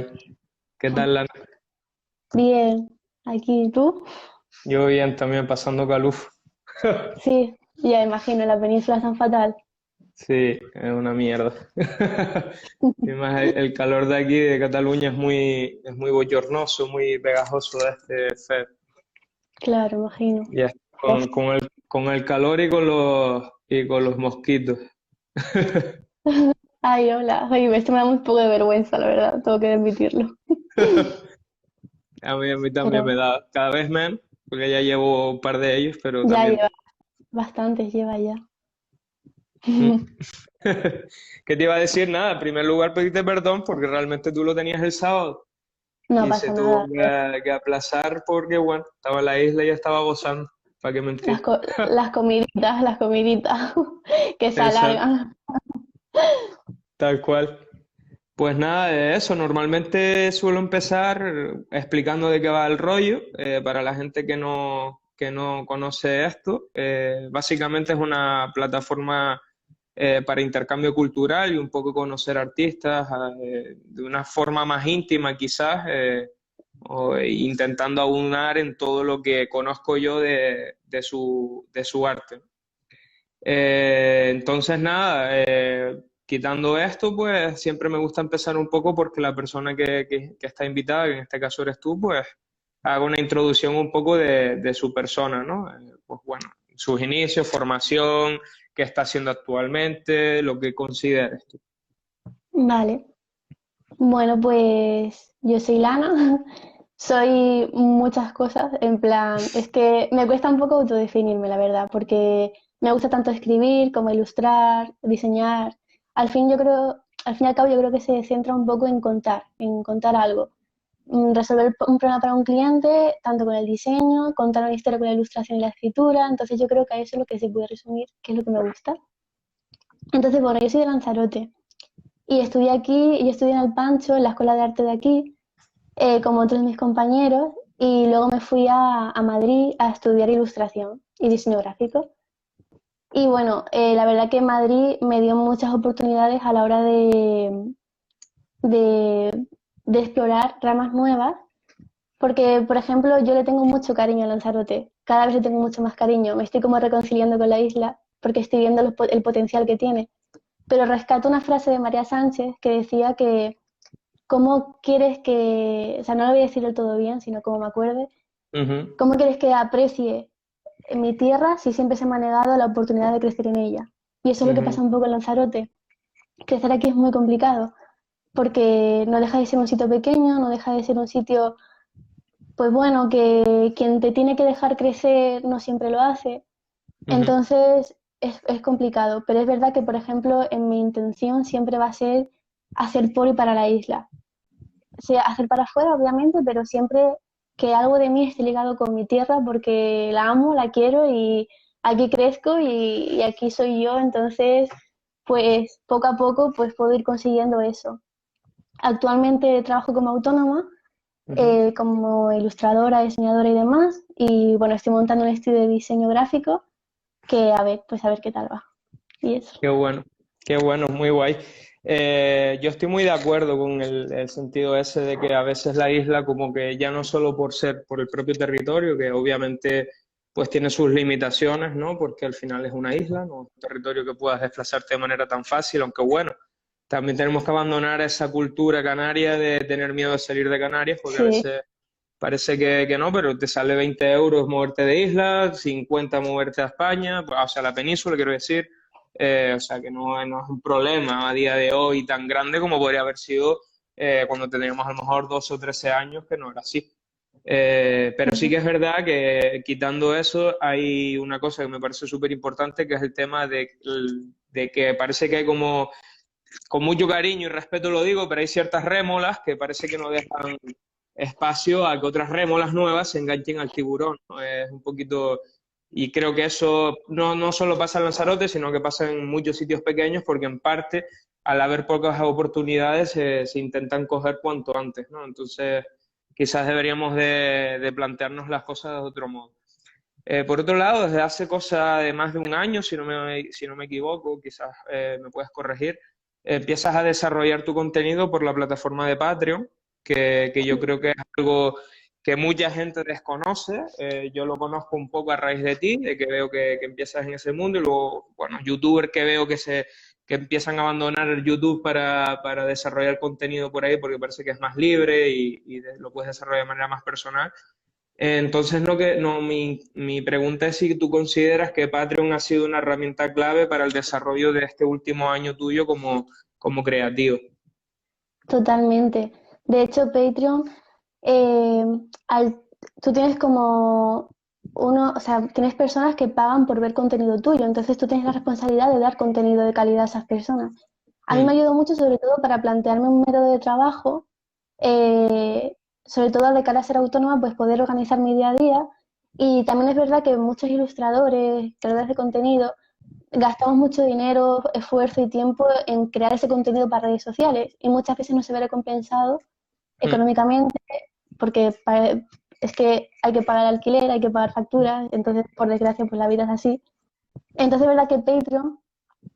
guay. ¿Qué tal, Lana? Bien, aquí tú. Yo bien, también pasando caluf. Sí, ya imagino, la península es tan fatal. Sí, es una mierda. Y más el calor de aquí, de Cataluña, es muy bochornoso, muy pegajoso de este FED. Claro, imagino. Y es Uf. con el calor y con los mosquitos. Ay, hola. Ay, esto me da un poco de vergüenza, la verdad, tengo que admitirlo. A mí también me Pero da cada vez menos, porque ya llevo un par de ellos, pero ya también. lleva bastantes, lleva ya. Mm. ¿Qué te iba a decir? Nada, en primer lugar pedirte perdón porque realmente tú lo tenías el sábado No y se pasa tuvo nada. que aplazar porque, bueno, estaba en la isla y ya estaba gozando. ¿Para qué Las, mentir? las comiditas que se Exacto, alargan. tal cual. Pues nada, de eso. Normalmente suelo empezar explicando de qué va el rollo. Para la gente que no conoce esto, básicamente es una plataforma para intercambio cultural y un poco conocer artistas de una forma más íntima quizás, intentando aunar en todo lo que conozco yo de su arte. Entonces, nada, quitando esto, pues siempre me gusta empezar un poco porque la persona que está invitada, que en este caso eres tú, pues haga una introducción un poco de su persona, ¿no? Pues bueno, sus inicios, formación, qué está haciendo actualmente, lo que consideres tú. Vale. Bueno, pues yo soy Lana. Soy muchas cosas, en plan, es que me cuesta un poco autodefinirme, la verdad, porque me gusta tanto escribir como ilustrar, diseñar. Al fin y al cabo, yo creo que se centra un poco en contar algo. Resolver un problema para un cliente, tanto con el diseño, contar una historia con la ilustración y la escritura. Entonces, yo creo que a eso es lo que se puede resumir, que es lo que me gusta. Entonces, bueno, yo soy de Lanzarote y estudié aquí, yo estudié en el Pancho, en la Escuela de Arte de aquí, como otros de mis compañeros, y luego me fui a Madrid a estudiar ilustración y diseño gráfico. Y bueno, la verdad que Madrid me dio muchas oportunidades a la hora de, de explorar ramas nuevas, porque, por ejemplo, yo le tengo mucho cariño a Lanzarote, cada vez le tengo mucho más cariño, me estoy como reconciliando con la isla, porque estoy viendo el potencial que tiene. Pero rescato una frase de María Sánchez que decía que ¿cómo quieres que, o sea, no lo voy a decir del todo bien, sino como me acuerde, Ujú, cómo quieres que aprecie mi tierra si siempre se me ha negado la oportunidad de crecer en ella? Y eso es lo que ujú, pasa un poco en Lanzarote. Crecer aquí es muy complicado, porque no deja de ser un sitio pequeño, no deja de ser un sitio, pues bueno, que quien te tiene que dejar crecer no siempre lo hace. ujú, Entonces es complicado, pero es verdad que, por ejemplo, en mi intención siempre va a ser hacer por y para la isla. Sí, hacer para afuera, obviamente, pero siempre que algo de mí esté ligado con mi tierra porque la amo, la quiero y aquí crezco y aquí soy yo, entonces, pues poco a poco pues puedo ir consiguiendo eso. Actualmente trabajo como autónoma, ujú. como ilustradora, diseñadora y demás, y bueno, estoy montando un estudio de diseño gráfico que a ver, pues a ver qué tal va. Y eso. Qué bueno, muy guay. Yo estoy muy de acuerdo con el sentido ese de que a veces la isla como que ya no solo por ser por el propio territorio, que obviamente pues tiene sus limitaciones, ¿no? Porque al final es una isla, no es un territorio que puedas desplazarte de manera tan fácil, aunque bueno, también tenemos que abandonar esa cultura canaria de tener miedo de salir de Canarias, porque a Sí. veces parece que no, pero te sale 20 euros moverte de isla, 50 moverte a España, o sea, a la península, quiero decir. O sea, que no es un problema a día de hoy tan grande como podría haber sido cuando teníamos a lo mejor 12 o 13 años, que no era así. Pero sí Ujú. que es verdad que quitando eso hay una cosa que me parece súper importante, que es el tema de que parece que hay como, con mucho cariño y respeto lo digo, pero hay ciertas rémolas que parece que no dejan espacio a que otras rémolas nuevas se enganchen al tiburón, ¿no? Es un poquito, y creo que eso no solo pasa en Lanzarote, sino que pasa en muchos sitios pequeños, porque en parte, al haber pocas oportunidades, se intentan coger cuanto antes, ¿no? Entonces, quizás deberíamos de plantearnos las cosas de otro modo. Por otro lado, desde hace cosa de más de un año, si no me equivoco, quizás me puedes corregir, empiezas a desarrollar tu contenido por la plataforma de Patreon. que yo creo que es algo que mucha gente desconoce. Yo lo conozco un poco a raíz de ti, de que veo que empiezas en ese mundo, y luego, bueno, youtubers que veo que empiezan a abandonar el YouTube para desarrollar contenido por ahí, porque parece que es más libre y lo puedes desarrollar de manera más personal. Entonces, mi pregunta es si tú consideras que Patreon ha sido una herramienta clave para el desarrollo de este último año tuyo como creativo. Totalmente. De hecho, Patreon, eh, al- tú tienes como o sea, tienes personas que pagan por ver contenido tuyo, entonces tú tienes la responsabilidad de dar contenido de calidad a esas personas. A mí me Mm, ayudó mucho, sobre todo, para plantearme un método de trabajo, eh, sobre todo de cara a ser autónoma, pues poder organizar mi día a día. Y también es verdad que muchos ilustradores, creadores de contenido, gastamos mucho dinero, esfuerzo y tiempo en crear ese contenido para redes sociales y muchas veces no se ve recompensado mm. económicamente porque es que hay que pagar alquiler, hay que pagar facturas, entonces por desgracia pues la vida es así. Entonces es verdad que Patreon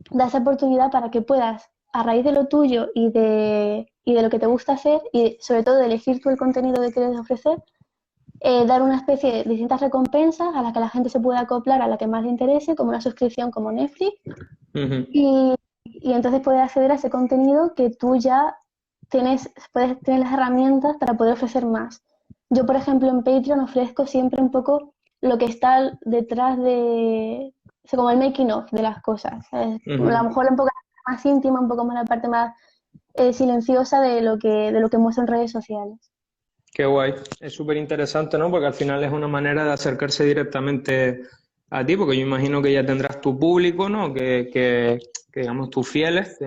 da esa oportunidad para que puedas, a raíz de lo tuyo y de lo que te gusta hacer y sobre todo de elegir tú el contenido que quieres ofrecer, dar una especie de distintas recompensas a las que la gente se pueda acoplar a la que más le interese, como una suscripción como Netflix, Ujú. y entonces poder acceder a ese contenido que tú ya puedes tener las herramientas para poder ofrecer más. Yo, por ejemplo, en Patreon ofrezco siempre un poco lo que está detrás o sea, como el making of de las cosas, ¿sabes? A lo Ujú. mejor un poco más íntima, un poco más la parte más silenciosa de lo que muestro en redes sociales. Qué guay. Es súper interesante, ¿no? Porque al final es una manera de acercarse directamente a ti, porque yo imagino que ya tendrás tu público, ¿no? Que, digamos, tus fieles,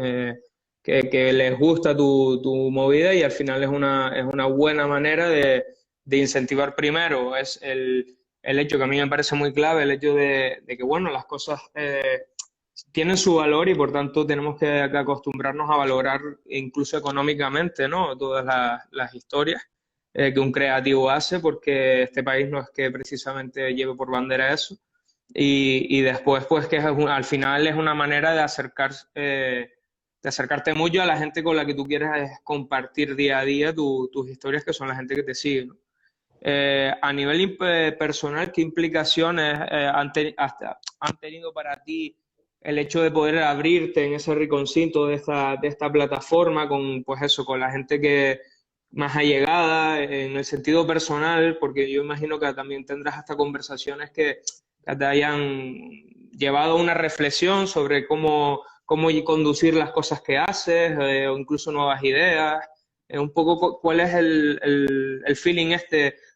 que les gusta tu movida, y al final es una buena manera de incentivar primero. Es el hecho que a mí me parece muy clave, el hecho de que, bueno, las cosas tienen su valor, y por tanto tenemos que acostumbrarnos a valorar incluso económicamente, ¿no? Todas las historias que un creativo hace, porque este país no es que precisamente lleve por bandera eso. Y después, pues, al final es una manera de acercarte mucho a la gente con la que tú quieres compartir día a día tus historias, que son la gente que te sigue, ¿no? A nivel personal, ¿qué implicaciones han tenido para ti el hecho de poder abrirte en ese rinconcito de esta plataforma con, pues eso, con la gente que más allegada en el sentido personal? Porque yo imagino que también tendrás hasta conversaciones que te hayan llevado a una reflexión sobre cómo conducir las cosas que haces, o incluso nuevas ideas. Un poco cuál es el feeling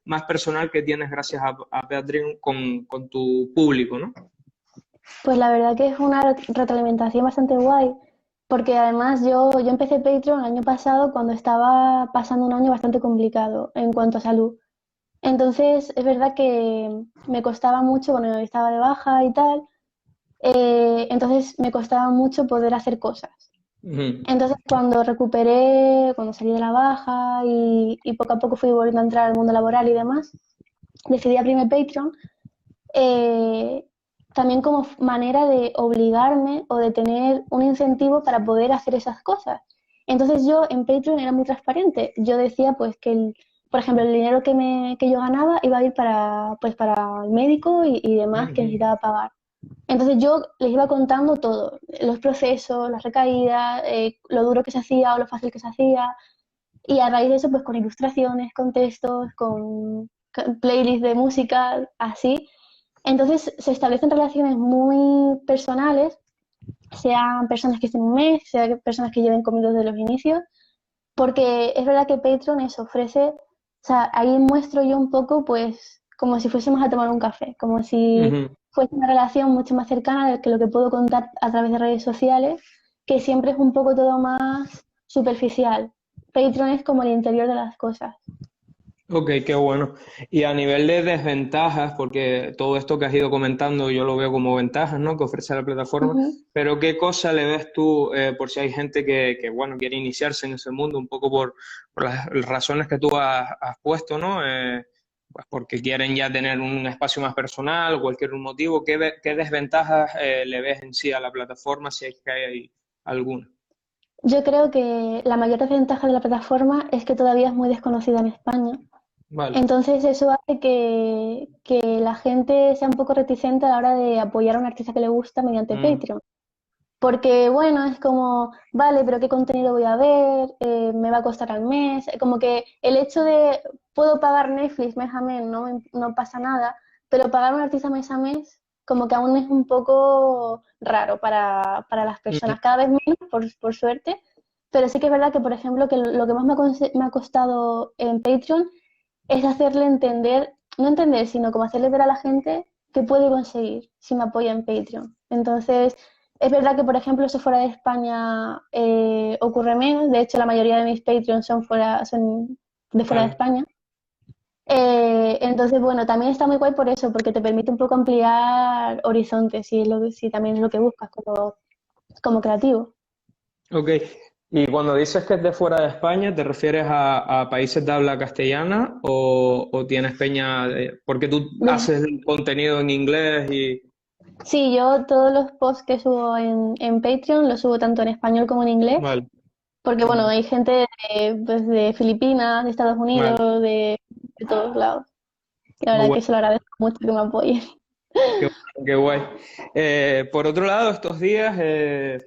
más personal que tienes gracias a Patreon con tu público, ¿no? Pues la verdad que es una retroalimentación bastante guay, porque además yo empecé Patreon el año pasado cuando estaba pasando un año bastante complicado en cuanto a salud. Entonces es verdad que me costaba mucho, bueno, estaba de baja y tal, entonces me costaba mucho poder hacer cosas. Ujú. Entonces cuando salí de la baja y poco a poco fui volviendo a entrar al mundo laboral y demás, decidí abrirme Patreon, eh, también como manera de obligarme o de tener un incentivo para poder hacer esas cosas. Entonces yo en Patreon era muy transparente. Yo decía pues por ejemplo, el dinero que yo ganaba iba a ir pues, para el médico y demás que Ujú. necesitaba pagar. Entonces yo les iba contando todo, los procesos, las recaídas, lo duro que se hacía o lo fácil que se hacía. Y a raíz de eso, pues con ilustraciones, con textos, con playlists de música, así, entonces se establecen relaciones muy personales, sean personas que estén un mes, sean personas que lleven conmigo desde los inicios, porque es verdad que Patreon eso ofrece, o sea, ahí muestro yo un poco, pues, como si fuésemos a tomar un café, como si Ujú. fuese una relación mucho más cercana de que lo que puedo contar a través de redes sociales, que siempre es un poco todo más superficial. Patreon es como el interior de las cosas. Ok, qué bueno. Y a nivel de desventajas, porque todo esto que has ido comentando yo lo veo como ventajas, ¿no? Que ofrece la plataforma, Ujú. pero ¿qué cosa le ves tú, por si hay gente bueno, quiere iniciarse en ese mundo, un poco por las razones que tú has puesto, ¿no? Pues porque quieren ya tener un espacio más personal o cualquier motivo. ¿Qué desventajas le ves en sí a la plataforma, si es que hay alguna? Yo creo que la mayor desventaja de la plataforma es que todavía es muy desconocida en España. Vale. Entonces eso hace que la gente sea un poco reticente a la hora de apoyar a un artista que le gusta mediante Mm, Patreon. Porque bueno, es como, vale, pero ¿qué contenido voy a ver? ¿Me va a costar al mes? Como que el hecho de, puedo pagar Netflix mes a mes, no pasa nada, pero pagar un artista mes a mes, como que aún es un poco raro para las mm, personas, cada vez menos, por suerte, pero sí que es verdad que, por ejemplo, que lo que más me ha costado en Patreon es hacerle entender, no entender, sino como hacerle ver a la gente qué puede conseguir si me apoya en Patreon. Entonces, es verdad que, por ejemplo, eso fuera de España ocurre menos. De hecho, la mayoría de mis Patreons son de fuera de vale. España. Entonces, bueno, también está muy guay por eso, porque te permite un poco ampliar horizontes, si también es lo que buscas como creativo. Ok. Y cuando dices que es de fuera de España, ¿te refieres a países de habla castellana o tienes peña porque tú De- haces el contenido en inglés y... sí, yo todos los posts que subo en Patreon los subo tanto en español como en inglés. Vale, Porque bueno, mm, hay gente pues, de Filipinas, de Estados vale, Unidos, de todos lados. Y la muy verdad bueno, que se lo agradezco mucho que me apoyen. qué guay. Por otro lado, estos días he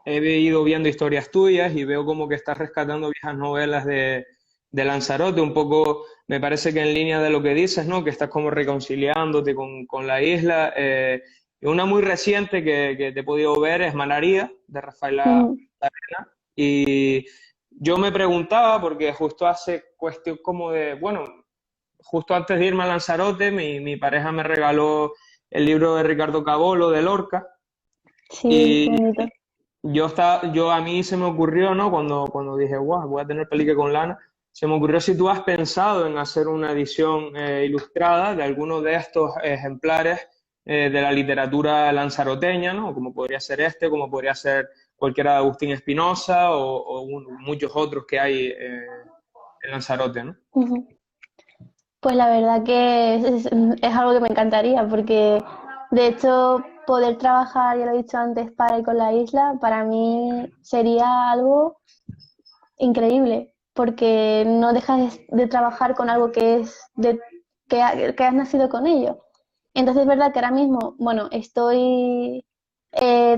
ido viendo historias tuyas y veo como que estás rescatando viejas novelas de Lanzarote, un poco, me parece que en línea de lo que dices, ¿no? Que estás como reconciliándote con la isla. Y una muy reciente que te he podido ver es Manaría, de Rafaela Ujú. Arena. Y yo me preguntaba, porque justo hace cuestión como de, bueno, justo antes de irme a Lanzarote, mi pareja me regaló el libro de Ricardo Cabolo, de Lorca. Sí, qué Y bonito. yo a mí se me ocurrió, ¿no? Cuando dije, wow, voy a tener pelique con lana, se me ocurrió si tú has pensado en hacer una edición ilustrada de alguno de estos ejemplares de la literatura lanzaroteña, ¿no? Como podría ser este, como podría ser cualquiera de Agustín Espinosa muchos otros que hay en Lanzarote, ¿no? Ujú. Pues la verdad que es algo que me encantaría, porque de hecho poder trabajar, ya lo he dicho antes, para y con la isla, para mí sería algo increíble, porque no dejas de trabajar con algo que has nacido con ello. Entonces es verdad que ahora mismo, bueno, estoy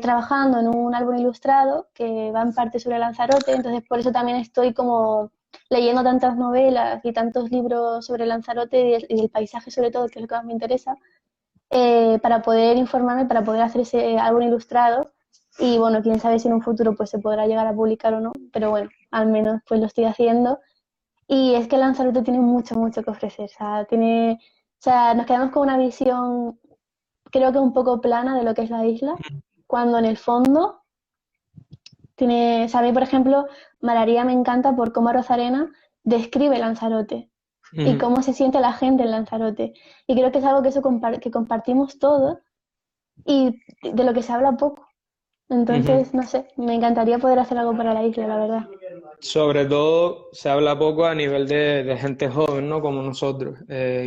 trabajando en un álbum ilustrado que va en parte sobre Lanzarote, entonces por eso también estoy como leyendo tantas novelas y tantos libros sobre Lanzarote y el paisaje sobre todo, que es lo que más me interesa, para poder informarme, para poder hacer ese álbum ilustrado. Y bueno, quién sabe si en un futuro pues se podrá llegar a publicar o no, pero bueno, al menos pues lo estoy haciendo. Y es que Lanzarote tiene mucho, mucho que ofrecer, o sea, nos quedamos con una visión creo que un poco plana de lo que es la isla, cuando en el fondo tiene, o sea, a mí por ejemplo, Malaria me encanta por cómo Rosarena describe Lanzarote y Ujú. cómo se siente la gente en Lanzarote. Y creo que es algo que, que compartimos todos y de lo que se habla poco. Ujú. Entonces, no sé, me encantaría poder hacer algo para la isla, la verdad. Sobre todo se habla poco a nivel de gente joven, ¿no? Como nosotros.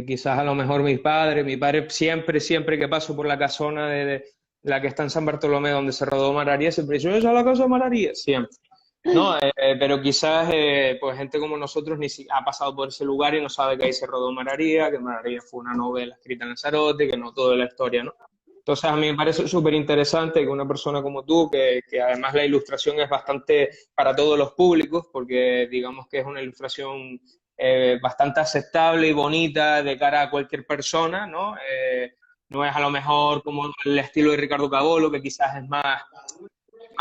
Quizás a lo mejor mi padre siempre, siempre que paso por la casona de la que está en San Bartolomé, donde se rodó Mararía, siempre dice, ¿esa es la casa de Mararía? Siempre. No, pero quizás pues gente como nosotros ni si ha pasado por ese lugar y no sabe que ahí se rodó Mararía, que Mararía fue una novela escrita en Lanzarote, que no toda la historia, ¿no? Entonces a mí me parece súper interesante que una persona como tú, que además la ilustración es bastante para todos los públicos, porque digamos que es una ilustración bastante aceptable y bonita de cara a cualquier persona, ¿no? No es a lo mejor como el estilo de Ricardo Cabolo, que quizás es más,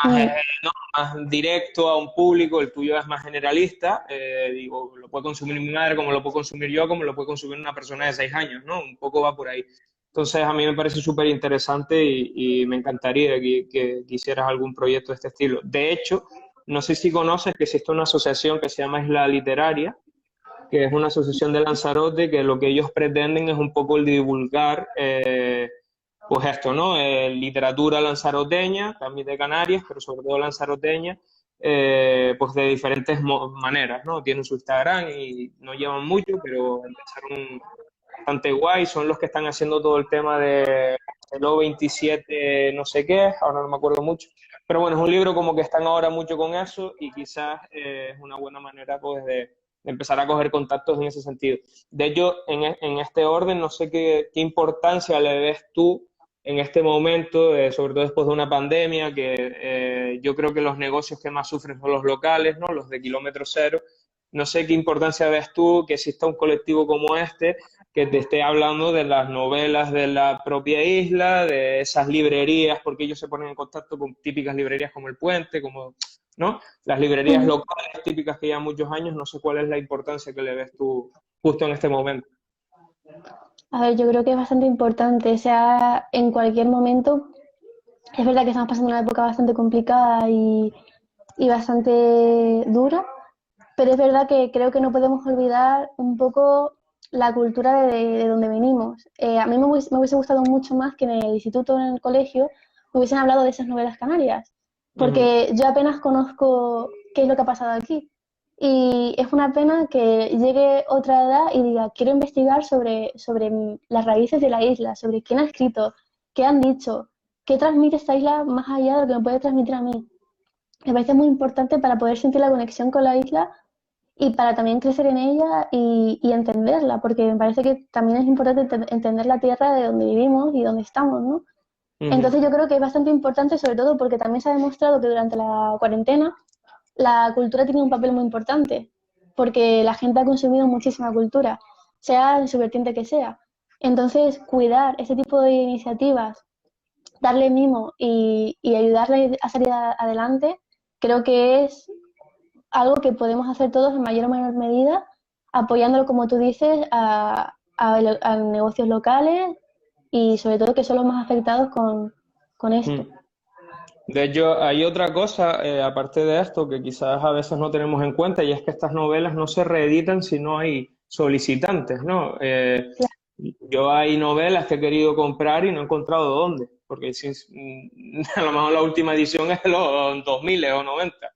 Mm, ¿no? Más directo a un público, el tuyo es más generalista, digo, lo puede consumir mi madre como lo puedo consumir yo, como lo puede consumir una persona de 6 años, ¿no? Un poco va por ahí. Entonces a mí me parece súper interesante y me encantaría que hicieras algún proyecto de este estilo. De hecho, no sé si conoces que existe una asociación que se llama Isla Literaria, que es una asociación de Lanzarote, que lo que ellos pretenden es un poco el divulgar pues esto, ¿no? Literatura lanzaroteña, también de Canarias, pero sobre todo lanzaroteña, pues de diferentes maneras, ¿no? Tienen su Instagram y no llevan mucho, pero empezaron bastante guay, son los que están haciendo todo el tema de Barceló 27, no sé qué, ahora no me acuerdo mucho. pero bueno, es un libro como que están ahora mucho con eso y quizás es una buena manera pues de empezar a coger contactos en ese sentido. De hecho, en este orden, no sé qué importancia le ves tú en este momento, sobre todo después de una pandemia, que yo creo que los negocios que más sufren son los locales, ¿no? Los de kilómetro cero. No sé qué importancia ves tú que exista un colectivo como este que te esté hablando de las novelas de la propia isla, de esas librerías, porque ellos se ponen en contacto con típicas librerías como El Puente, como, ¿no? Las librerías Ujú. locales típicas que llevan muchos años, no sé cuál es la importancia que le ves tú justo en este momento. A ver, yo creo que es bastante importante, o sea, en cualquier momento, es verdad que estamos pasando una época bastante complicada y bastante dura, pero es verdad que creo que no podemos olvidar un poco la cultura de donde venimos. A mí me hubiese gustado mucho más que en el instituto, en el colegio, me hubiesen hablado de esas novelas canarias, Ujú, porque yo apenas conozco qué es lo que ha pasado aquí. Y es una pena que llegue otra edad y diga, quiero investigar sobre las raíces de la isla, sobre quién ha escrito, qué han dicho, qué transmite esta isla más allá de lo que me puede transmitir a mí. Me parece muy importante para poder sentir la conexión con la isla y para también crecer en ella y entenderla, porque me parece que también es importante entender la tierra de donde vivimos y donde estamos, ¿no? ujú, Entonces yo creo que es bastante importante, sobre todo porque también se ha demostrado que durante la cuarentena la cultura tiene un papel muy importante, porque la gente ha consumido muchísima cultura, sea en su vertiente que sea. Entonces, cuidar ese tipo de iniciativas, darle mimo y ayudarle a salir adelante, creo que es algo que podemos hacer todos en mayor o menor medida, apoyándolo, como tú dices, a negocios locales y sobre todo que son los más afectados con esto. ujú. De hecho, hay otra cosa, aparte de esto, que quizás a veces no tenemos en cuenta, y es que estas novelas no se reeditan si no hay solicitantes, ¿no? Yo hay novelas que he querido comprar y no he encontrado dónde, porque a lo mejor la última edición es de los 2000 o 90,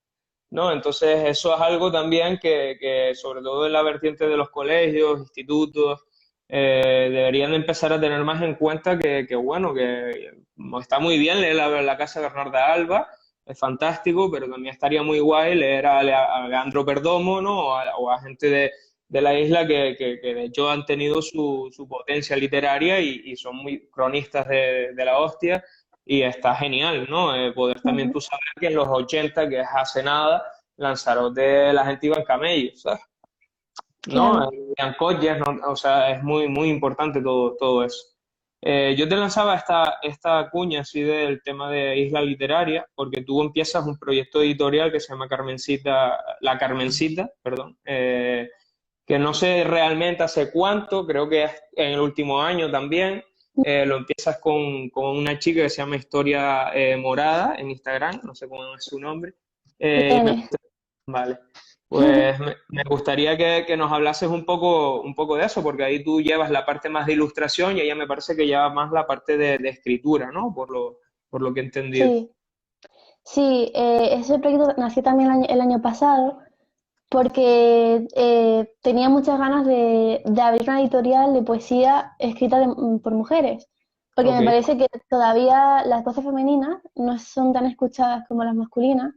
¿no? Entonces, eso es algo también que sobre todo en la vertiente de los colegios, institutos, deberían empezar a tener más en cuenta bueno, que está muy bien leer la Casa de Bernarda Alba, es fantástico, pero también estaría muy guay leer a Leandro Perdomo, ¿no? O a gente de la isla que de hecho han tenido su potencia literaria y son muy cronistas de la hostia. Y está genial, ¿no? Poder también Ujú. tú saber que en los 80 que es hace nada, Lanzarote la gente iba en camellos, ¿sabes? ¿No? Claro. En coches, ¿no? O sea, es muy, muy importante todo eso. Yo te lanzaba esta cuña así del tema de Isla Literaria, porque tú empiezas un proyecto editorial que se llama Carmencita, La Carmencita, perdón, que no sé realmente hace cuánto, creo que es en el último año también. Lo empiezas con una chica que se llama Historia Morada en Instagram, no sé cómo es su nombre. Y Irene. vale, pues me gustaría que nos hablases un poco de eso, porque ahí tú llevas la parte más de ilustración y ella me parece que lleva más la parte de escritura, ¿no? Por lo que he entendido. Sí, sí, ese proyecto nació también el año pasado porque tenía muchas ganas de abrir una editorial de poesía escrita por mujeres, porque Ok. me parece que todavía las voces femeninas no son tan escuchadas como las masculinas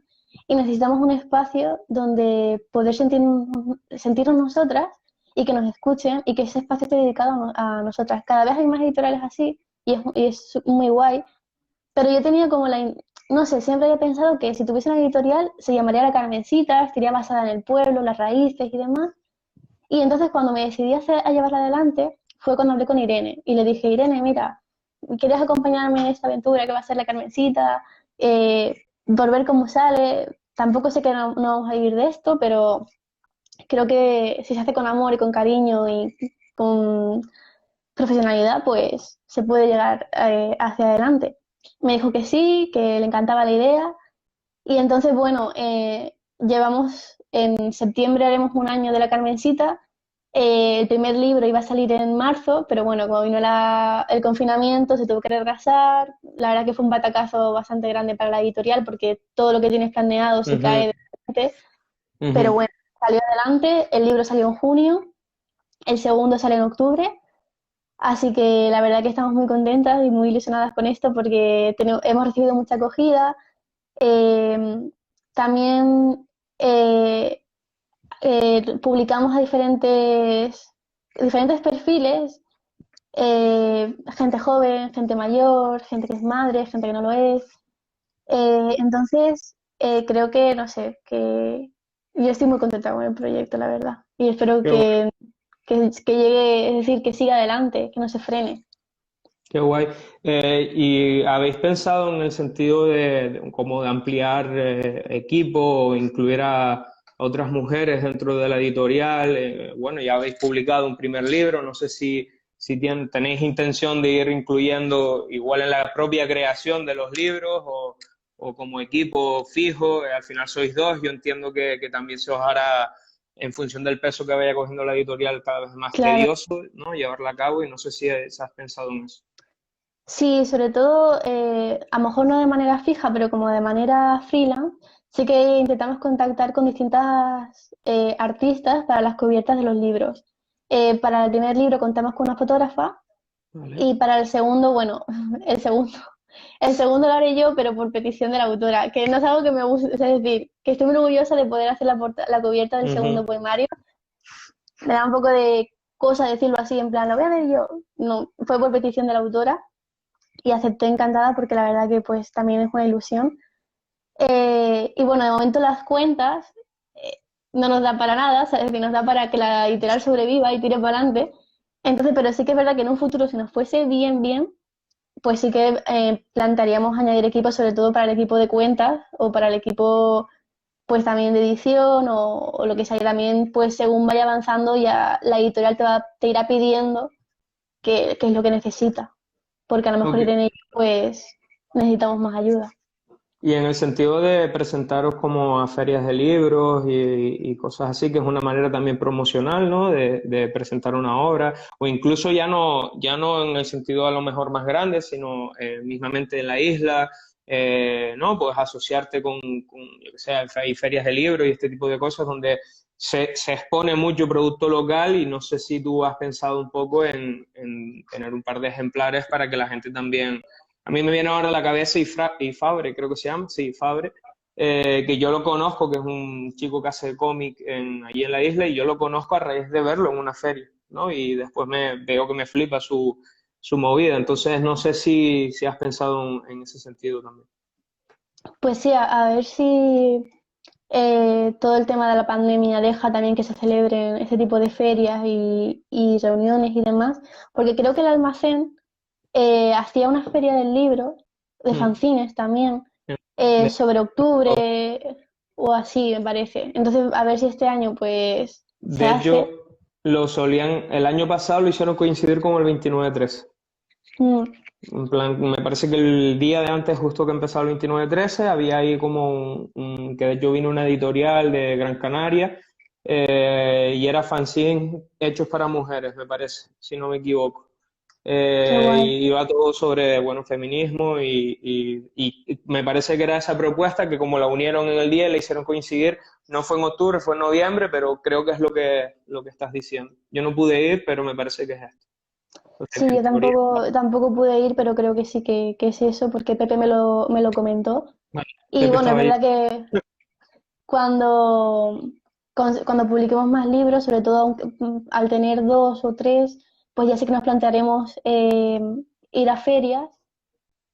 y necesitamos un espacio donde poder sentirnos nosotras y que nos escuchen y que ese espacio esté dedicado a nosotras. Cada vez hay más editoriales así y es muy guay, pero yo tenía como no sé, siempre había pensado que si tuviese una editorial se llamaría La Carmencita, estaría basada en el pueblo, las raíces y demás. Y entonces cuando me decidí a llevarla adelante fue cuando hablé con Irene y le dije, Irene, mira, ¿quieres acompañarme en esta aventura que va a ser La Carmencita? Por ver cómo sale. Tampoco sé que no vamos a vivir de esto, pero creo que si se hace con amor y con cariño y con profesionalidad, pues se puede llegar hacia adelante. Me dijo que sí, que le encantaba la idea y entonces, bueno, en septiembre haremos un año de la Carmencita. El primer libro iba a salir en marzo, pero bueno, como vino el confinamiento, se tuvo que retrasar. La verdad que fue un batacazo bastante grande para la editorial porque todo lo que tienes planeado se cae Ujú, de repente. Pero ujú. bueno, salió adelante. El libro salió en junio, el segundo sale en octubre. Así que la verdad que estamos muy contentas y muy ilusionadas con esto porque hemos recibido mucha acogida. Eh, también eh, publicamos a diferentes perfiles, gente joven, gente mayor, gente que es madre, gente que no lo es. Entonces, creo que, no sé, que yo estoy muy contenta con el proyecto, la verdad. Y espero Qué guay. que llegue, es decir, que siga adelante, que no se frene. Qué guay. ¿Y habéis pensado en el sentido como de ampliar equipo o incluir a otras mujeres dentro de la editorial? Bueno, ya habéis publicado un primer libro, no sé si tenéis intención de ir incluyendo igual en la propia creación de los libros o como equipo fijo. Al final sois dos, yo entiendo que también se os hará en función del peso que vaya cogiendo la editorial cada vez más Claro. tedioso, ¿no? Llevarla a cabo y no sé si has pensado en eso. Sí, sobre todo, a lo mejor no de manera fija, pero como de manera freelance, sí que intentamos contactar con distintas artistas para las cubiertas de los libros. Para el primer libro contamos con una fotógrafa Vale. y para el segundo, bueno, el segundo, el segundo lo haré yo, pero por petición de la autora, que no es algo que me guste, es decir, que estoy muy orgullosa de poder hacer la cubierta del segundo Ujú. poemario. Me da un poco de cosa decirlo así, en plan, lo voy a hacer yo. No, fue por petición de la autora y acepté encantada porque la verdad que pues también es una ilusión. Y bueno, de momento las cuentas no nos da para nada, ¿sabes? Que nos da para que la editorial sobreviva y tire para adelante. Entonces, pero sí que es verdad que en un futuro, si nos fuese bien, bien, pues sí que plantearíamos añadir equipos, sobre todo para el equipo de cuentas o para el equipo pues también de edición o lo que sea. Y también, pues según vaya avanzando, ya la editorial te irá pidiendo qué es lo que necesita, porque a lo mejor Ok. en ello, pues necesitamos más ayuda. Y en el sentido de presentaros como a ferias de libros y cosas así, que es una manera también promocional, ¿no? De presentar una obra, o incluso ya no en el sentido a lo mejor más grande, sino mismamente en la isla, ¿no? Pues asociarte con, yo que sé, hay ferias de libros y este tipo de cosas donde se expone mucho producto local y no sé si tú has pensado un poco en tener un par de ejemplares para que la gente también a mí me viene ahora a la cabeza y Fabre, creo que se llama, sí, Fabre, que yo lo conozco, que es un chico que hace cómic allí en la isla, y yo lo conozco a raíz de verlo en una feria, ¿no? Y después veo que me flipa su movida. Entonces, no sé si has pensado en ese sentido también. Pues sí, a ver si todo el tema de la pandemia deja también que se celebren ese tipo de ferias y reuniones y demás, porque creo que el almacén hacía una feria del libro, de Mm. fanzines también, De, sobre octubre o así, me parece. Entonces, a ver si este año pues se de hecho, hace. el año pasado lo hicieron coincidir con el 29-13. Mm, En plan, me parece que el día de antes, justo que empezaba el 29-13, había ahí como que de hecho vino una editorial de Gran Canaria y era fanzine hechos para mujeres, me parece, si no me equivoco. qué guay. Y iba todo sobre, bueno, feminismo y me parece que era esa propuesta que como la unieron en el día y la hicieron coincidir, no fue en octubre, fue en noviembre, pero creo que es lo que estás diciendo. Yo no pude ir, pero me parece que es esto. Entonces, Sí, en yo teoría, tampoco pude ir, pero creo que sí que es eso, porque Pepe me lo comentó. vale, Y Pepe bueno, es estaba ahí. verdad que cuando, cuando publiquemos más libros, sobre todo al tener dos o tres, pues ya sí que nos plantearemos ir a ferias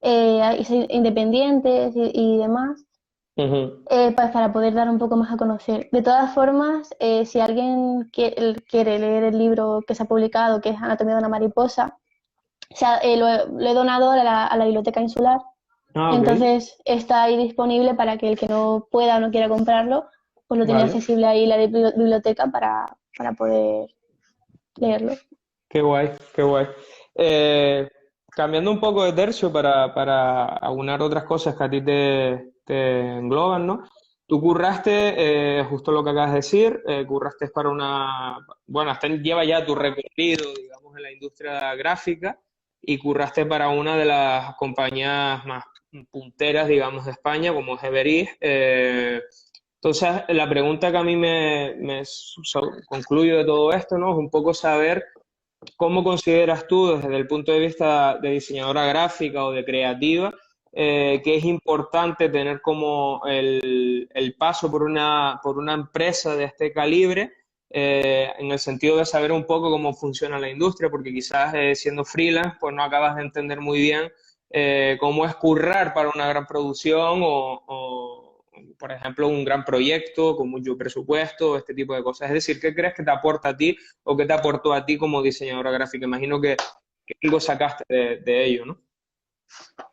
y ser independientes y demás, Ujú. pues para poder dar un poco más a conocer. De todas formas, si alguien quiere leer el libro que se ha publicado, que es Anatomía de una mariposa, lo he donado a la Biblioteca Insular. Ah, ok, Entonces está ahí disponible para que el que no pueda o no quiera comprarlo, pues lo tiene vale, accesible ahí la biblioteca para poder leerlo. qué guay, qué guay. Eh, Cambiando un poco de tercio para aunar otras cosas que a ti te engloban, ¿no? Tú curraste, justo lo que acabas de decir, curraste para bueno, lleva ya tu recorrido, digamos, en la industria gráfica y curraste para una de las compañías más punteras, digamos, de España, como es Everis. Entonces, la pregunta que a mí concluyo de todo esto, ¿no? Es un poco saber cómo consideras tú, desde el punto de vista de diseñadora gráfica o de creativa, que es importante tener como el paso por una empresa de este calibre, en el sentido de saber un poco cómo funciona la industria, porque quizás siendo freelance, pues no acabas de entender muy bien cómo es currar para una gran producción por ejemplo, un gran proyecto con mucho presupuesto, este tipo de cosas. Es decir, ¿qué crees que te aporta a ti o qué te aportó a ti como diseñadora gráfica? Imagino que algo sacaste de ello, ¿no?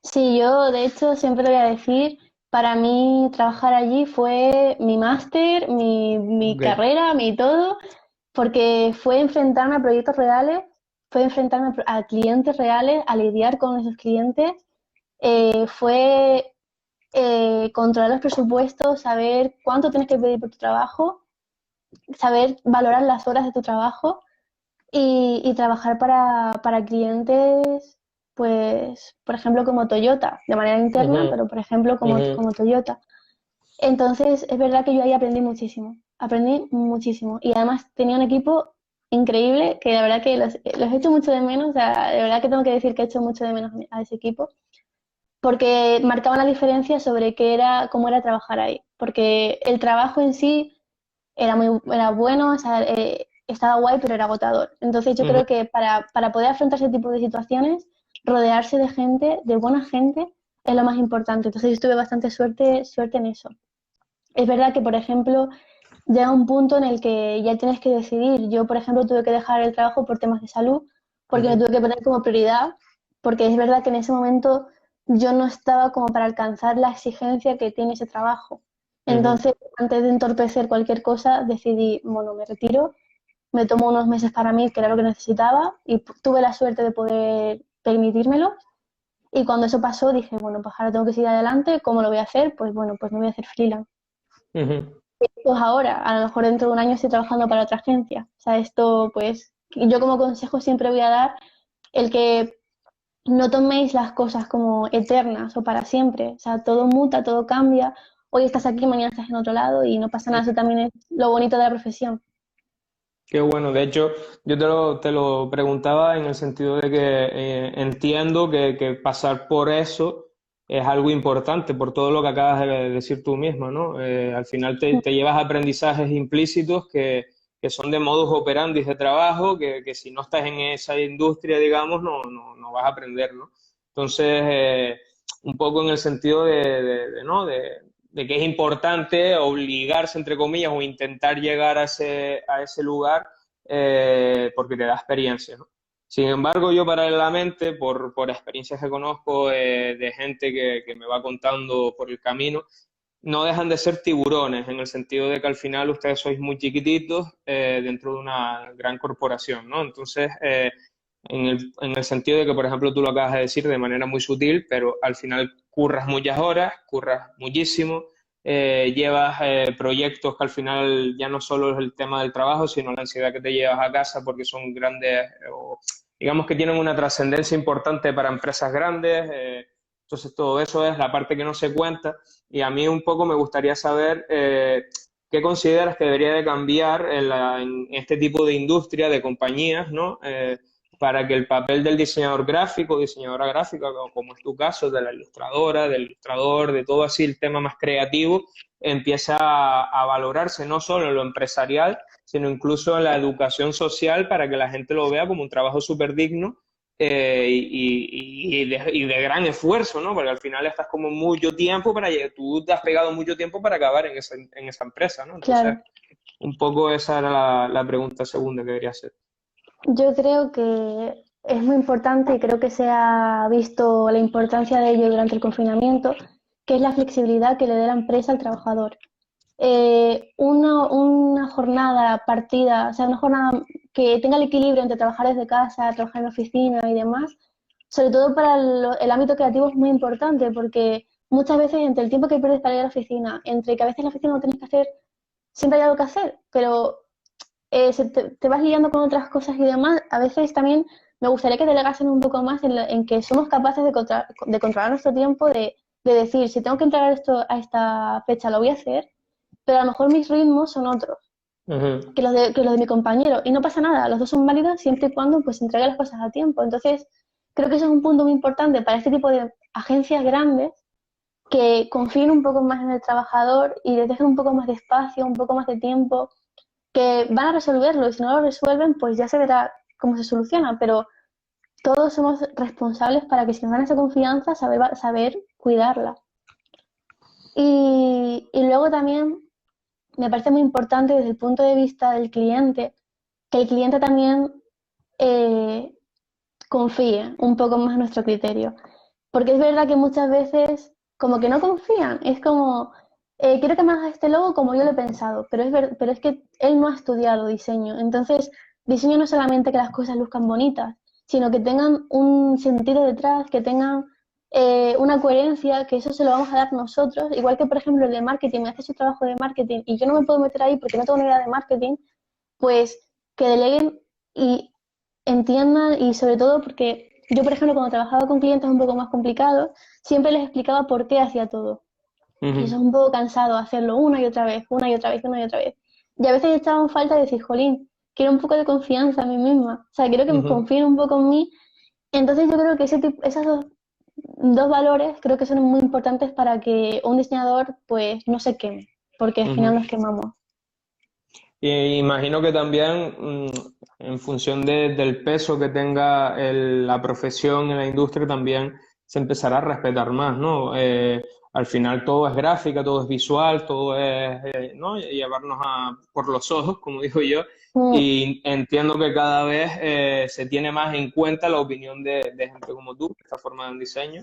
Sí, yo de hecho siempre lo voy a decir, para mí trabajar allí fue mi máster, mi Ok. carrera, mi todo, porque fue enfrentarme a proyectos reales, fue enfrentarme a clientes reales, a lidiar con esos clientes, fue controlar los presupuestos, saber cuánto tienes que pedir por tu trabajo, saber valorar las horas de tu trabajo y trabajar para clientes, pues, por ejemplo, como Toyota, de manera interna, Ujú, pero por ejemplo, ujú. como Toyota. Entonces, es verdad que yo ahí aprendí muchísimo. Y además tenía un equipo increíble que la verdad que los echo mucho de menos, o sea, de verdad que tengo que decir que echo mucho de menos a ese equipo, porque marcaban la diferencia sobre cómo era trabajar ahí. Porque el trabajo en sí era bueno, o sea, estaba guay, pero era agotador. Entonces yo Ujú. creo que para poder afrontar ese tipo de situaciones, rodearse de gente, de buena gente, es lo más importante. Entonces yo tuve bastante suerte en eso. Es verdad que, por ejemplo, llega un punto en el que ya tienes que decidir. Yo, por ejemplo, tuve que dejar el trabajo por temas de salud, porque me Ujú, tuve que poner como prioridad, porque es verdad que en ese momento yo no estaba como para alcanzar la exigencia que tiene ese trabajo. ujú. Entonces, antes de entorpecer cualquier cosa, decidí, bueno, me retiro, me tomo unos meses para mí, que era lo que necesitaba, y tuve la suerte de poder permitírmelo. Y cuando eso pasó, dije, bueno, pues ahora tengo que seguir adelante. ¿Cómo lo voy a hacer? Pues bueno, pues me voy a hacer freelance. Ujú. Pues ahora, a lo mejor dentro de un año estoy trabajando para otra agencia. O sea, esto, pues, yo como consejo siempre voy a dar el que no toméis las cosas como eternas o para siempre. O sea, todo muta, todo cambia. Hoy estás aquí, mañana estás en otro lado y no pasa nada. Eso también es lo bonito de la profesión. Qué bueno, de hecho, yo te lo preguntaba en el sentido de que entiendo que pasar por eso es algo importante, por todo lo que acabas de decir tú misma, ¿no? Al final te llevas aprendizajes implícitos que son de modus operandi de trabajo, que si no estás en esa industria, digamos, no vas a aprender, ¿no? Entonces, un poco en el sentido ¿no? De que es importante obligarse, entre comillas, o intentar llegar a ese lugar porque te da experiencia, ¿no? Sin embargo, yo paralelamente, por experiencias que conozco de gente que me va contando por el camino, no dejan de ser tiburones, en el sentido de que al final ustedes sois muy chiquititos dentro de una gran corporación, ¿no? Entonces, en el sentido de que, por ejemplo, tú lo acabas de decir de manera muy sutil, pero al final curras muchas horas, curras muchísimo, llevas proyectos que al final ya no solo es el tema del trabajo, sino la ansiedad que te llevas a casa porque son grandes, o digamos que tienen una trascendencia importante para empresas grandes. Entonces, todo eso es la parte que no se cuenta. Y a mí un poco me gustaría saber qué consideras que debería de cambiar en este tipo de industria, de compañías, ¿no? Para que el papel del diseñador gráfico, diseñadora gráfica, como es tu caso, de la ilustradora, del ilustrador, de todo así el tema más creativo, empieza a valorarse no solo en lo empresarial, sino incluso en la educación social para que la gente lo vea como un trabajo súper digno y de gran esfuerzo, ¿no? Porque al final estás como mucho tiempo para llegar, tú te has pegado mucho tiempo para acabar en esa empresa, ¿no? Entonces, Claro, un poco esa era la pregunta segunda que quería hacer. yo creo que es muy importante y creo que se ha visto la importancia de ello durante el confinamiento, que es la flexibilidad que le dé la empresa al trabajador. Una jornada partida, o sea, una jornada que tenga el equilibrio entre trabajar desde casa, trabajar en oficina y demás, sobre todo para el ámbito creativo es muy importante porque muchas veces entre el tiempo que pierdes para ir a la oficina, entre que a veces en la oficina no tienes que hacer, siempre hay algo que hacer, pero te vas liando con otras cosas y demás, a veces también me gustaría que delegasen un poco más en que somos capaces de controlar nuestro tiempo, de decir, si tengo que entregar esto a esta fecha, lo voy a hacer, pero a lo mejor mis ritmos son otros Ujú. que los de mi compañero. Y no pasa nada, los dos son válidos siempre y cuando pues entregue las cosas a tiempo. Entonces, creo que eso es un punto muy importante para este tipo agencias grandes que confíen un poco más en el trabajador y les dejen un poco más de espacio, un poco más de tiempo, que van a resolverlo y si no lo resuelven, pues ya se verá cómo se soluciona, pero todos somos responsables para que si nos dan esa confianza, saber cuidarla. Y luego también me parece muy importante desde el punto de vista del cliente, que el cliente también eh, confíe un poco más en nuestro criterio. Porque es verdad que muchas veces como que no confían, es como, quiero que me hagas este logo como yo lo he pensado, pero es que él no ha estudiado diseño. Entonces, diseño no es solamente que las cosas luzcan bonitas, sino que tengan un sentido detrás, que tengan una coherencia, que eso se lo vamos a dar nosotros. Igual que, por ejemplo, el de marketing, me hace su trabajo de marketing y yo no me puedo meter ahí porque no tengo ni idea de marketing, pues que deleguen y entiendan y sobre todo porque yo, por ejemplo, cuando trabajaba con clientes un poco más complicados, siempre les explicaba por qué hacía todo. Y eso es Ujú, un poco cansado, hacerlo una y otra vez, una y otra vez, una y otra vez. Y a veces echaba en falta decir, jolín, quiero un poco de confianza en mí misma. O sea, quiero que me ujú, confíen un poco en mí. Entonces yo creo que esos dos valores creo que son muy importantes para que un diseñador pues no se queme, porque al final ujú. nos quemamos. Y imagino que también en función del peso que tenga la profesión en la industria, también se empezará a respetar más, ¿no? Al final todo es gráfica, todo es visual, todo es, ¿no? Llevarnos por los ojos, como digo yo, Mm, y entiendo que cada vez se tiene más en cuenta la opinión de gente como tú, que está formada en diseño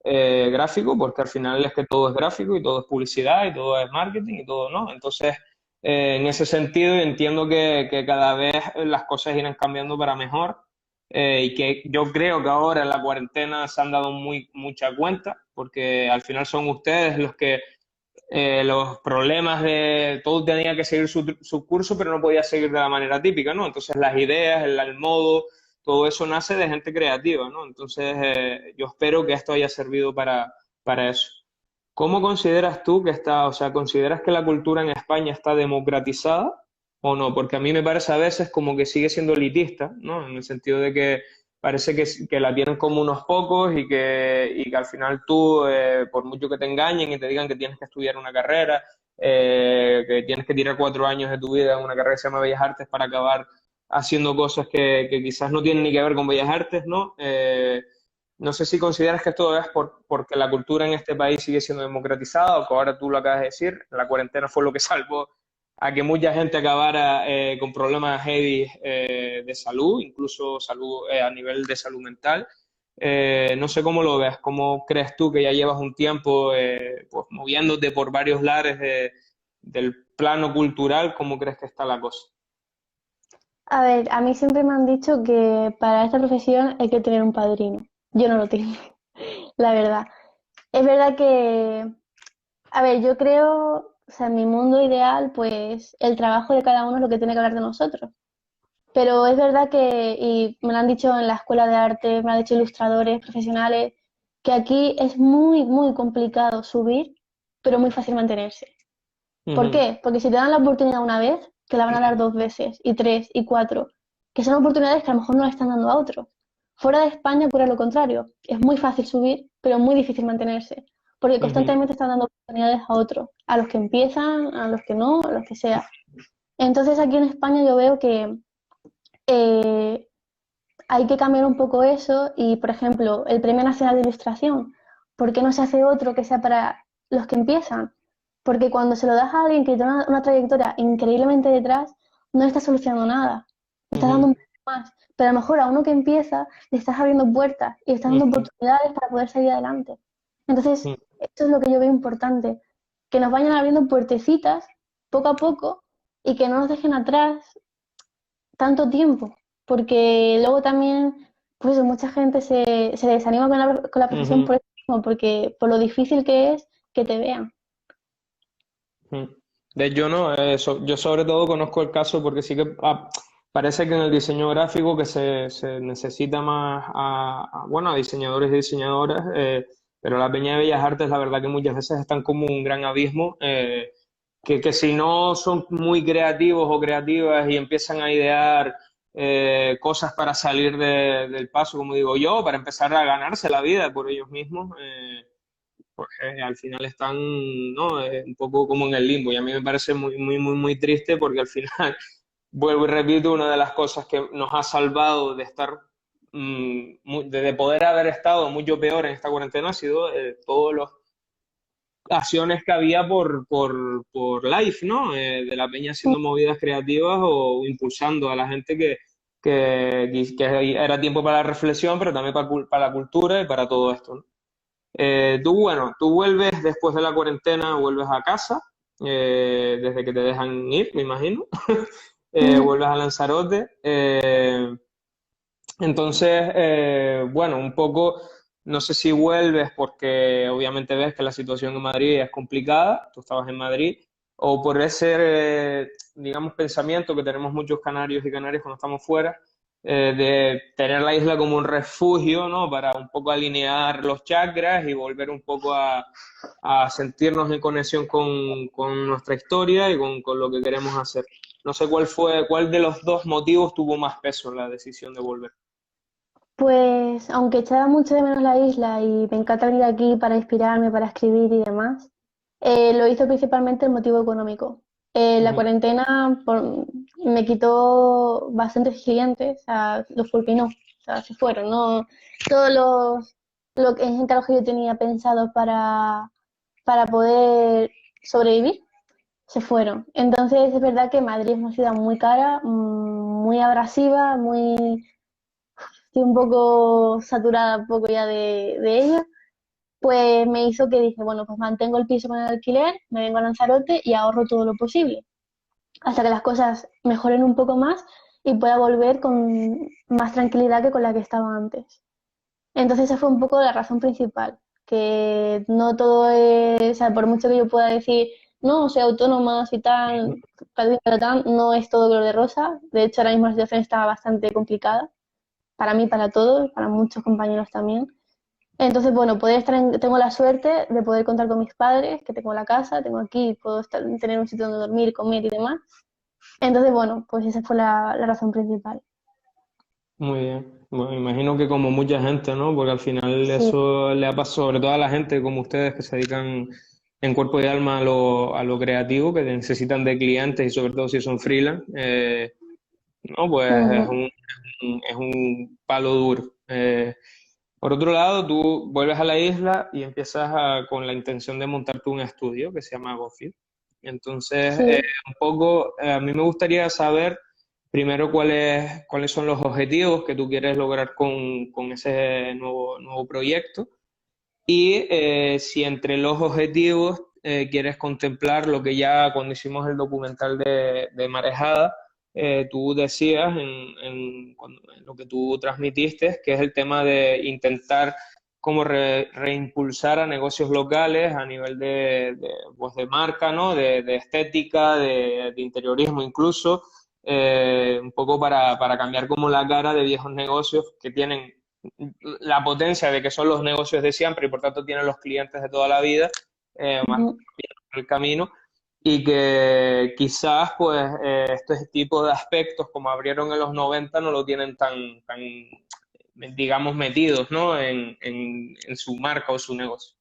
gráfico, porque al final es que todo es gráfico y todo es publicidad y todo es marketing y todo, ¿no? Entonces en ese sentido, entiendo que cada vez las cosas irán cambiando para mejor y que yo creo que ahora en la cuarentena se han dado mucha cuenta, porque al final son ustedes los que los problemas de todo tenía que seguir su curso, pero no podía seguir de la manera típica, ¿no? Entonces las ideas, el modo, todo eso nace de gente creativa, ¿no? Entonces yo espero que esto haya servido para eso. ¿Cómo consideras tú que está, o sea, consideras que la cultura en España está democratizada o no? Porque a mí me parece a veces como que sigue siendo elitista, ¿no? En el sentido de que parece que la tienen como unos pocos y que al final tú, por mucho que te engañen y te digan que tienes que estudiar una carrera, que tienes que tirar 4 años de tu vida en una carrera que se llama Bellas Artes para acabar haciendo cosas que quizás no tienen ni que ver con Bellas Artes, ¿no? No sé si consideras que esto es porque la cultura en este país sigue siendo democratizada o que ahora tú lo acabas de decir, la cuarentena fue lo que salvó a que mucha gente acabara con problemas heavy de salud, incluso salud a nivel de salud mental. No sé cómo lo ves, cómo crees tú que ya llevas un tiempo pues, moviéndote por varios lares del plano cultural, ¿cómo crees que está la cosa? A ver, a mí siempre me han dicho que para esta profesión hay que tener un padrino. Yo no lo tengo, la verdad. Es verdad que, a ver, yo creo, o sea, en mi mundo ideal, pues el trabajo de cada uno es lo que tiene que hablar de nosotros. Pero es verdad que, y me lo han dicho en la escuela de arte, me lo han dicho ilustradores profesionales, que aquí es muy, muy complicado subir, pero muy fácil mantenerse. ¿Por Ujú, qué? Porque si te dan la oportunidad una vez, te la van a dar dos veces, y tres, y cuatro, que son oportunidades que a lo mejor no le están dando a otros. Fuera de España ocurre lo contrario. Es muy fácil subir, pero muy difícil mantenerse, porque ujú, constantemente están dando oportunidades a otros, a los que empiezan, a los que no, a los que sea. Entonces aquí en España yo veo que eh, hay que cambiar un poco eso y, por ejemplo, el Premio Nacional de Ilustración, ¿por qué no se hace otro que sea para los que empiezan? Porque cuando se lo das a alguien que tiene una trayectoria increíblemente detrás, no le estás solucionando nada, le estás dando ujú, un poco más. Pero a lo mejor a uno que empieza le estás abriendo puertas y le estás dando ujú, oportunidades para poder salir adelante. Entonces, ujú, esto es lo que yo veo importante, que nos vayan abriendo puertecitas poco a poco y que no nos dejen atrás tanto tiempo, porque luego también, pues mucha gente se desanima con la profesión ujú. por eso mismo, porque por lo difícil que es que te vean. Mm. De yo no, yo sobre todo conozco el caso porque sí que parece que en el diseño gráfico que se necesita más bueno, a diseñadores y diseñadoras, pero la Peña de Bellas Artes la verdad que muchas veces están como un gran abismo, que si no son muy creativos o creativas y empiezan a idear cosas para salir del paso, como digo yo, para empezar a ganarse la vida por ellos mismos, pues al final están, ¿no? Un poco como en el limbo. Y a mí me parece muy, muy, muy, muy triste porque al final, vuelvo y repito, una de las cosas que nos ha salvado de estar, de poder haber estado mucho peor en esta cuarentena ha sido todos los acciones que había por Live, ¿no? De la peña haciendo movidas creativas o impulsando a la gente que era tiempo para la reflexión, pero también para la cultura y para todo esto, ¿no? Bueno, tú vuelves después de la cuarentena, vuelves a casa, desde que te dejan ir, me imagino. Vuelves a Lanzarote. Entonces, bueno, un poco, no sé si vuelves porque obviamente ves que la situación en Madrid es complicada, tú estabas en Madrid, o por ese, digamos, pensamiento que tenemos muchos canarios y canarias cuando estamos fuera, de tener la isla como un refugio, ¿no? Para un poco alinear los chakras y volver un poco a sentirnos en conexión con nuestra historia y con lo que queremos hacer. No sé cuál de los dos motivos tuvo más peso en la decisión de volver. Pues aunque echaba mucho de menos la isla y me encanta venir aquí para inspirarme, para escribir y demás, lo hizo principalmente el motivo económico. La Ujú. cuarentena me quitó bastantes clientes, o sea, los fulminó, o sea, se fueron, ¿no? Todos lo que en gente a los que yo tenía pensado para poder sobrevivir, se fueron. Entonces es verdad que Madrid es una ciudad muy cara, muy abrasiva, estoy un poco saturada un poco ya de ello, pues me hizo que dije, bueno, pues mantengo el piso con el alquiler, me vengo a Lanzarote y ahorro todo lo posible, hasta que las cosas mejoren un poco más y pueda volver con más tranquilidad que con la que estaba antes. Entonces esa fue un poco la razón principal, que no todo es, o sea, por mucho que yo pueda decir, no, soy autónoma y tal, no es todo color de rosa. De hecho, ahora mismo la situación está bastante complicada para mí, para todos, para muchos compañeros también. Entonces, bueno, tengo la suerte de poder contar con mis padres, que tengo la casa, tengo aquí, tener un sitio donde dormir, comer y demás. Entonces, bueno, pues esa fue la razón principal. Muy bien. Bueno, imagino que como mucha gente, ¿no? Porque al final Sí. eso le ha pasado, sobre todo a la gente como ustedes que se dedican en cuerpo y alma a lo creativo, que necesitan de clientes y sobre todo si son freelance, ¿no? Pues es Ujú. un palo duro. Por otro lado, tú vuelves a la isla y empiezas con la intención de montarte un estudio que se llama Gofi. Entonces, Sí. un poco, a mí me gustaría saber primero cuáles son los objetivos que tú quieres lograr con ese nuevo proyecto y si entre los objetivos quieres contemplar lo que ya cuando hicimos el documental de Marejada, tú decías en lo que tú transmitiste, que es el tema de intentar como reimpulsar a negocios locales a nivel pues de marca, ¿no? De estética, de interiorismo incluso, un poco para cambiar como la cara de viejos negocios que tienen la potencia de que son los negocios de siempre y por tanto tienen los clientes de toda la vida, más Ujú. el camino, y que quizás pues este tipo de aspectos como abrieron en los 90 no lo tienen tan digamos, metidos, ¿no? En su marca o su negocio.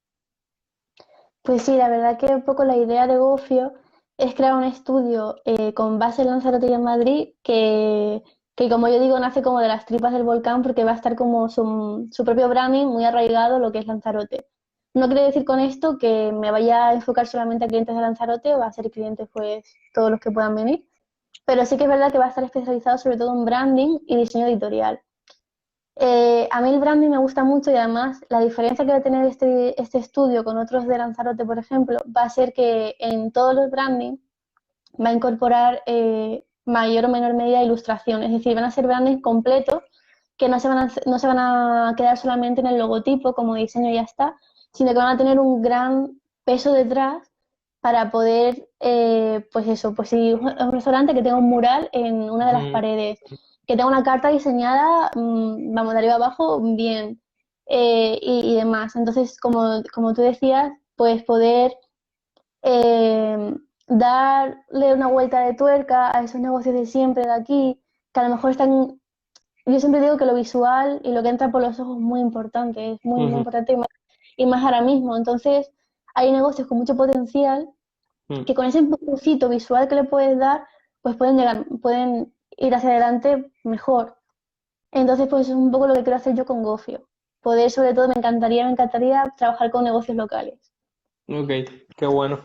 Pues sí, la verdad que un poco la idea de Gofio es crear un estudio con base en Lanzarote y en Madrid que, como yo digo, nace como de las tripas del volcán porque va a estar como su propio branding muy arraigado lo que es Lanzarote. No quiere decir con esto que me vaya a enfocar solamente a clientes de Lanzarote o a ser clientes pues todos los que puedan venir, pero sí que es verdad que va a estar especializado sobre todo en branding y diseño editorial. A mí el branding me gusta mucho y además la diferencia que va a tener este estudio con otros de Lanzarote, por ejemplo, va a ser que en todos los branding va a incorporar mayor o menor medida ilustración, es decir, van a ser branding completos que no se van a quedar solamente en el logotipo como diseño y ya está, sino que van a tener un gran peso detrás para poder, pues eso, pues si es un restaurante que tenga un mural en una de las Ujú. paredes, que tenga una carta diseñada, vamos, de arriba abajo, bien, y demás. Entonces, como tú decías, pues poder darle una vuelta de tuerca a esos negocios de siempre de aquí, que a lo mejor están... Yo siempre digo que lo visual y lo que entra por los ojos es muy importante, es muy, muy Ujú, importante y más ahora mismo. Entonces, hay negocios con mucho potencial mm. que con ese empujoncito visual que le puedes dar, pues pueden llegar, pueden ir hacia adelante mejor. Entonces, pues es un poco lo que quiero hacer yo con Gofio. Poder, sobre todo, me encantaría trabajar con negocios locales. Ok, qué bueno.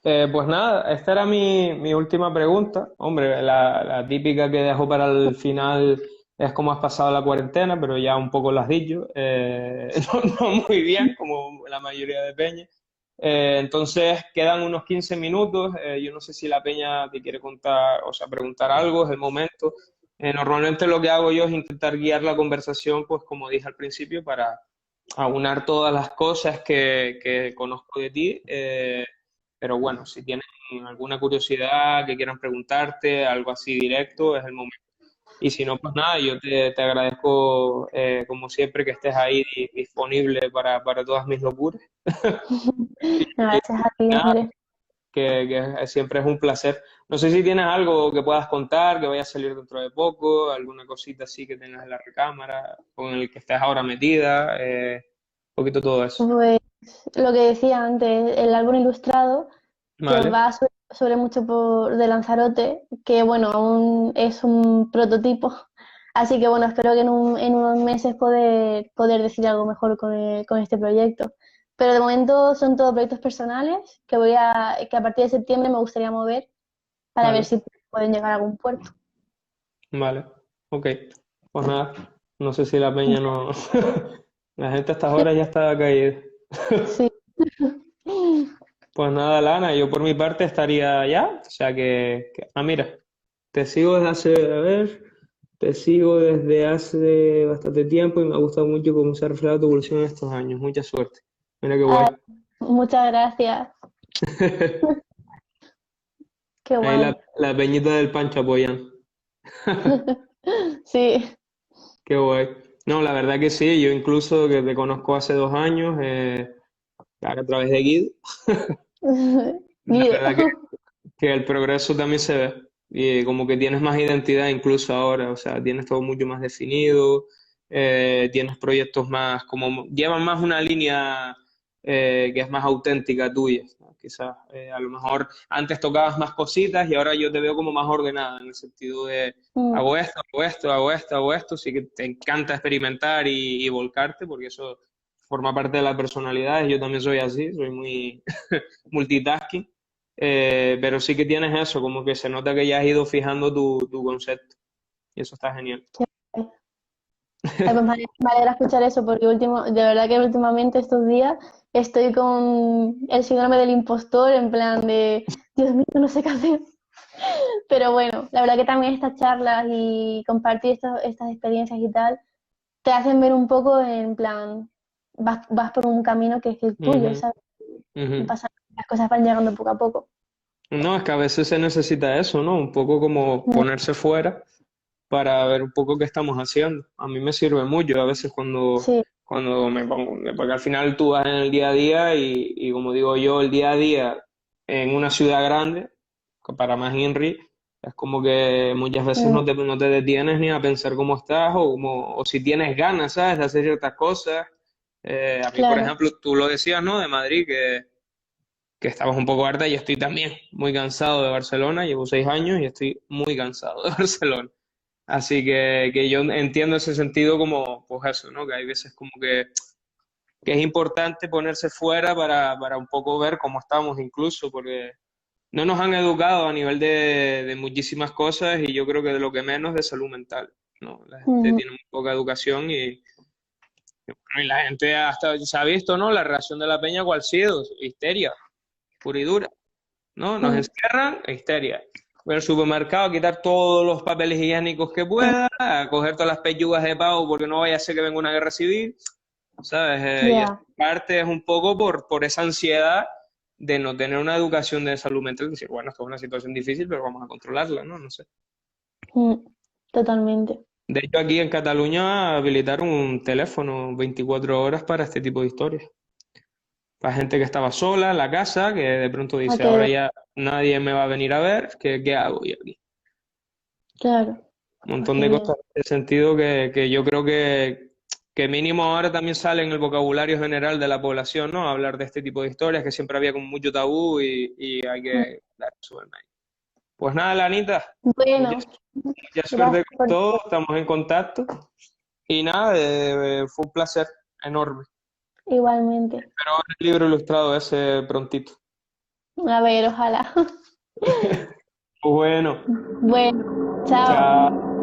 Pues nada, esta era mi última pregunta. Hombre, la típica que dejo para el final es cómo has pasado la cuarentena, pero ya un poco lo has dicho. No, no muy bien, como la mayoría de peña. Entonces, quedan unos 15 minutos. Yo no sé si la peña te quiere contar, o sea, preguntar algo, es el momento. Normalmente lo que hago yo es intentar guiar la conversación, pues como dije al principio, para aunar todas las cosas que conozco de ti. Pero bueno, si tienes alguna curiosidad que quieran preguntarte, algo así directo, es el momento. Y si no, pues nada, yo te agradezco como siempre que estés ahí disponible para todas mis locuras. Y Gracias a ti, nada, Andrés. que siempre es un placer. No sé si tienes algo que puedas contar, que vaya a salir dentro de poco, alguna cosita así que tengas en la recámara, con el que estés ahora metida, un poquito todo eso. Pues lo que decía antes, el álbum ilustrado, que Vale, va sobre mucho de Lanzarote, que bueno, aún es un prototipo. Así que bueno, espero que en unos meses poder decir algo mejor con este proyecto. Pero de momento son todos proyectos personales que a partir de septiembre me gustaría mover para ver vale, si pueden llegar a algún puerto. vale, ok. Pues nada, no sé si la peña no... La gente a estas horas ya está caída. Sí. Pues nada, Lana, yo por mi parte estaría ya. O sea Ah, mira, te sigo desde hace, a ver, te sigo desde hace bastante tiempo y me ha gustado mucho cómo se ha reflejado tu evolución en estos años. Mucha suerte. Mira qué guay. Ah, muchas gracias. Qué Ahí guay. la peñita del Pancho apoyan. Sí. Qué guay. No, la verdad que sí, yo incluso que te conozco hace 2 años, a través de Guido, la Guido. verdad que el progreso también se ve. Y como que tienes más identidad incluso ahora, o sea, tienes todo mucho más definido, tienes proyectos más, como llevan más una línea que es más auténtica tuya, ¿no? Quizás a lo mejor antes tocabas más cositas y ahora yo te veo como más ordenada en el sentido de Mm, hago esto, hago esto, hago esto, hago esto, sí que te encanta experimentar y volcarte porque eso forma parte de la personalidad, y yo también soy así, soy muy multitasking. Pero sí que tienes eso, como que se nota que ya has ido fijando tu concepto y eso está genial. qué guay. Ay, pues me alegra escuchar eso, porque de verdad que últimamente estos días estoy con el síndrome del impostor, en plan de, Dios mío, no sé qué hacer. Pero bueno, la verdad que también estas charlas y compartir estas experiencias y tal, te hacen ver un poco en plan, vas por un camino que es el tuyo, Ujú, ¿sabes? ujú. Las cosas van llegando poco a poco. No, es que a veces se necesita eso, ¿no? Un poco como Mm, ponerse fuera para ver un poco qué estamos haciendo. A mí me sirve mucho a veces sí, cuando me pongo, porque al final tú vas en el día a día y como digo yo, el día a día en una ciudad grande, que para más Henry, es como que muchas veces mm, no te detienes ni a pensar cómo estás o si tienes ganas, ¿sabes? De hacer ciertas cosas. A mí, por claro. ejemplo, tú lo decías, ¿no? De Madrid, que estabas un poco harta y estoy también muy cansado de Barcelona, llevo 6 años y estoy muy cansado de Barcelona. Así que yo entiendo ese sentido como, pues eso, ¿no? Que hay veces como que es importante ponerse fuera para un poco ver cómo estamos incluso, porque no nos han educado a nivel de muchísimas cosas y yo creo que de lo que menos de salud mental, ¿no? La gente Mm, tiene muy poca educación bueno, y la gente hasta se ha visto, ¿no? La reacción de la peña, ¿cuál ha sido? Histeria, pura y dura. ¿No? Nos mm, encierran, histeria. Voy al supermercado a quitar todos los papeles higiénicos que pueda, a coger todas las pechugas de pavo porque no vaya a ser que venga una guerra civil, ¿sabes? Y esa ya. parte es un poco por esa ansiedad de no tener una educación de salud mental, decir, bueno, esto es una situación difícil, pero vamos a controlarla, ¿no? No sé. Mm, totalmente. De hecho, aquí en Cataluña habilitaron un teléfono 24 horas para este tipo de historias. Para gente que estaba sola en la casa, que de pronto Ah, dice, qué ahora bien, ya nadie me va a venir a ver, ¿qué hago yo aquí? claro. Un Pues montón qué de bien. cosas en ese sentido que yo creo que mínimo ahora también sale en el vocabulario general de la población, ¿no? Hablar de este tipo de historias que siempre había como mucho tabú y hay que dar su ahí. Pues nada, Lanita, mucha, Bueno, mucha suerte gracias con por todo, todo. estamos en contacto y nada, fue un placer enorme. Igualmente. Espero ver el libro ilustrado ese prontito. A ver, ojalá. Bueno, Bueno, chao. chao.